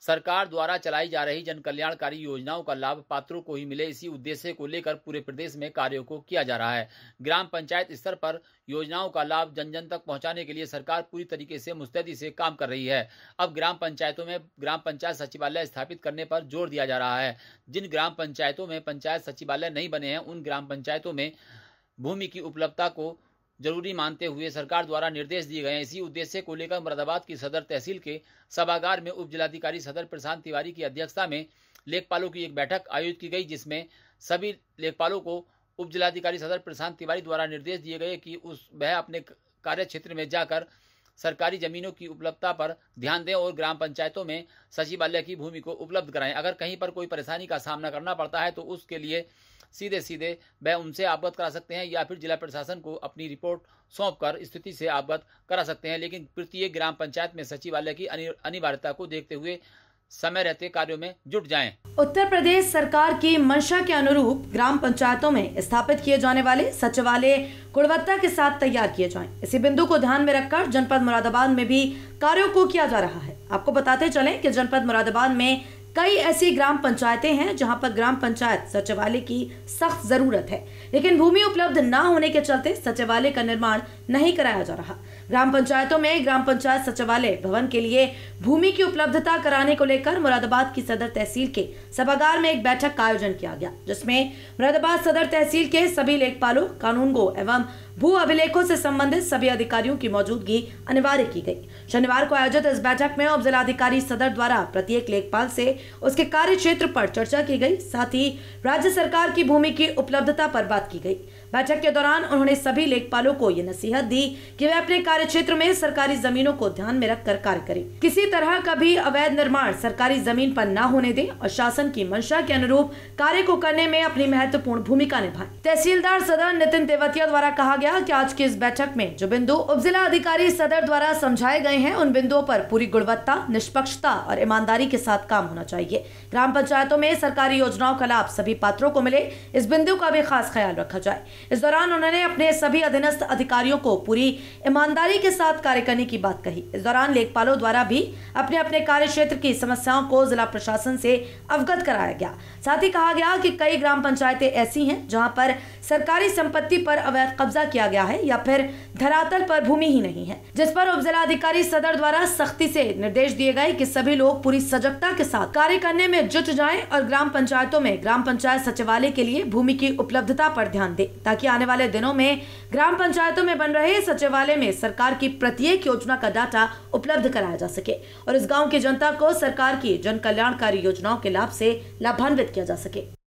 सरकार द्वारा चलाई जा रही जन कल्याणकारी योजनाओं का लाभ पात्रों को ही मिले, इसी उद्देश्य को लेकर पूरे प्रदेश में कार्यों को किया जा रहा है। ग्राम पंचायत स्तर पर योजनाओं का लाभ जन जन तक पहुंचाने के लिए सरकार पूरी तरीके से मुस्तैदी से काम कर रही है। अब ग्राम पंचायतों में ग्राम पंचायत सचिवालय स्थापित करने पर जोर दिया जा रहा है। जिन ग्राम पंचायतों में पंचायत सचिवालय नहीं बने हैं, उन ग्राम पंचायतों में भूमि की उपलब्धता को जरूरी मानते हुए सरकार द्वारा निर्देश दिए गए हैं। इसी उद्देश्य को लेकर मुरादाबाद की सदर तहसील के सभागार में उप जिलाधिकारी सदर प्रशांत तिवारी की अध्यक्षता में लेखपालों की एक बैठक आयोजित की गई, जिसमें सभी लेखपालों को उप जिलाधिकारी सदर प्रशांत तिवारी द्वारा निर्देश दिए गए कि वह अपने कार्य क्षेत्र में जाकर सरकारी जमीनों की उपलब्धता पर ध्यान दें और ग्राम पंचायतों में सचिवालय की भूमि को उपलब्ध कराएं। अगर कहीं पर कोई परेशानी का सामना करना पड़ता है तो उसके लिए सीधे वह उनसे अवगत करा सकते हैं या फिर जिला प्रशासन को अपनी रिपोर्ट सौंपकर स्थिति से अवगत करा सकते हैं। लेकिन प्रत्येक ग्राम पंचायत में सचिवालय की अनिवार्यता को देखते हुए समय रहते कार्यों में जुट जाएं। उत्तर प्रदेश सरकार की मंशा के अनुरूप ग्राम पंचायतों में स्थापित किए जाने वाले सचिवालय गुणवत्ता के साथ तैयार किए जाएं। इसी बिंदु को ध्यान में रखकर जनपद मुरादाबाद में भी कार्यों को किया जा रहा है। आपको बताते चलें कि जनपद मुरादाबाद में कई ऐसी ग्राम पंचायतें हैं जहां पर ग्राम पंचायत सचिवालय की सख्त जरूरत है, लेकिन भूमि उपलब्ध न होने के चलते सचिवालय का निर्माण नहीं कराया जा रहा। ग्राम पंचायतों में ग्राम पंचायत सचिवालय भवन के लिए भूमि की उपलब्धता कराने को लेकर मुरादाबाद की सदर तहसील के सभागार में एक बैठक का आयोजन किया गया, जिसमें मुरादाबाद सदर तहसील के सभी लेखपालों, कानूनगो एवं भू अभिलेखों से संबंधित सभी अधिकारियों की मौजूदगी अनिवार्य की गई। शनिवार को आयोजित इस बैठक में उप जिलाधिकारी सदर द्वारा प्रत्येक लेखपाल से उसके कार्य क्षेत्र पर चर्चा की गई, साथ ही राज्य सरकार की भूमि की उपलब्धता पर बात की गई। बैठक के दौरान उन्होंने सभी लेखपालों को ये नसीहत दी कि वे अपने कार्य क्षेत्र में सरकारी जमीनों को ध्यान में रखकर कार्य करें, किसी तरह का भी अवैध निर्माण सरकारी जमीन पर न होने दें और शासन की मंशा के अनुरूप कार्य को करने में अपनी महत्वपूर्ण भूमिका निभाएं। तहसीलदार सदर नितिन तेवतिया द्वारा कहा गया कि आज की इस बैठक में जो बिंदु उप जिला अधिकारी सदर द्वारा समझाए गए हैं, उन बिंदुओं पर पूरी गुणवत्ता, निष्पक्षता और ईमानदारी के साथ काम होना चाहिए। ग्राम पंचायतों में सरकारी योजनाओं का लाभ सभी पात्रों को मिले, इस बिंदु का भी खास ख्याल रखा जाए। इस दौरान उन्होंने अपने सभी अधीनस्थ अधिकारियों को पूरी ईमानदारी के साथ कार्य करने की बात कही। इस दौरान लेखपालों द्वारा भी अपने अपने कार्य क्षेत्र की समस्याओं को जिला प्रशासन से अवगत कराया गया। साथ ही कहा गया कि कई ग्राम पंचायतें ऐसी हैं जहां पर सरकारी संपत्ति पर अवैध कब्जा किया गया है या फिर धरातल पर भूमि ही नहीं है, जिस पर उप जिलाधिकारी सदर द्वारा सख्ती से निर्देश दिए गए कि सभी लोग पूरी सजगता के साथ कार्य करने में जुट जाएं और ग्राम पंचायतों में ग्राम पंचायत सचिवालय के लिए भूमि की उपलब्धता पर ध्यान दें, ताकि आने वाले दिनों में ग्राम पंचायतों में बन रहे सचिवालय में सरकार की प्रत्येक योजना का डाटा उपलब्ध कराया जा सके और इस गाँव की जनता को सरकार की जन कल्याणकारी योजनाओं के लाभ से लाभान्वित किया जा सके।